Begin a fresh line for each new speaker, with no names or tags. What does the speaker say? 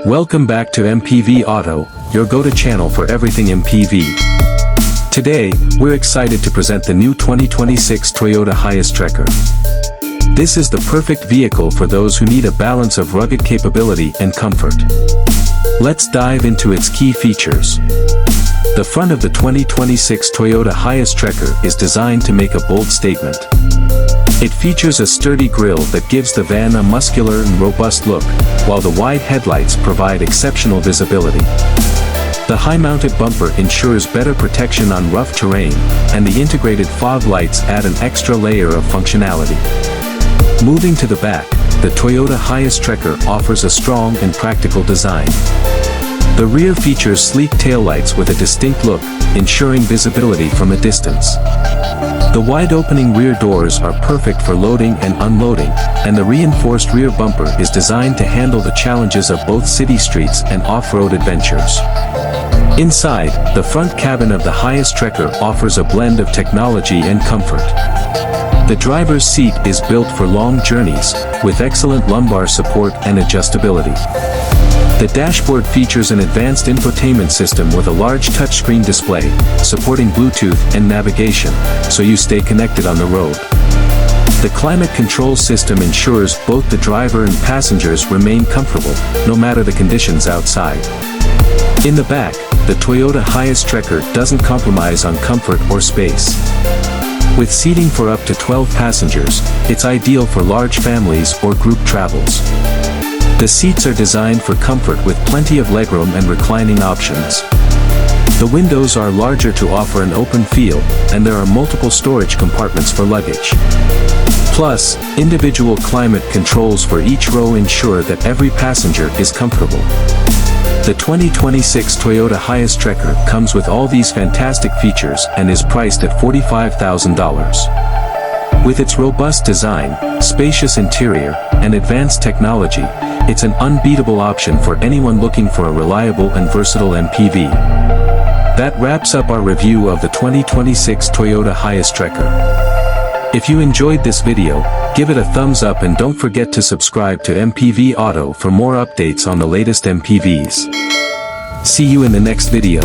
Welcome back to MPV Auto, your go-to channel for everything MPV. Today, we're excited to present the new 2026 Toyota Hiace Trekker. This is the perfect vehicle for those who need a balance of rugged capability and comfort. Let's dive into its key features. The front of the 2026 Toyota Hiace Trekker is designed to make a bold statement. It features a sturdy grille that gives the van a muscular and robust look, while the wide headlights provide exceptional visibility. The high-mounted bumper ensures better protection on rough terrain, and the integrated fog lights add an extra layer of functionality. Moving to the back, the Toyota Hiace Trekker offers a strong and practical design. The rear features sleek taillights with a distinct look, ensuring visibility from a distance. The wide-opening rear doors are perfect for loading and unloading, and the reinforced rear bumper is designed to handle the challenges of both city streets and off-road adventures. Inside, the front cabin of the Hiace Trekker offers a blend of technology and comfort. The driver's seat is built for long journeys, with excellent lumbar support and adjustability. The dashboard features an advanced infotainment system with a large touchscreen display, supporting Bluetooth and navigation, so you stay connected on the road. The climate control system ensures both the driver and passengers remain comfortable, no matter the conditions outside. In the back, the Toyota Hiace Trekker doesn't compromise on comfort or space. With seating for up to 12 passengers, it's ideal for large families or group travels. The seats are designed for comfort with plenty of legroom and reclining options. The windows are larger to offer an open feel, and there are multiple storage compartments for luggage. Plus, individual climate controls for each row ensure that every passenger is comfortable. The 2026 Toyota Hiace Trekker comes with all these fantastic features and is priced at $45,000. With its robust design, spacious interior, and advanced technology, it's an unbeatable option for anyone looking for a reliable and versatile MPV. That wraps up our review of the 2026 Toyota Hiace Trekker. If you enjoyed this video, give it a thumbs up and don't forget to subscribe to MPV Auto for more updates on the latest MPVs. See you in the next video.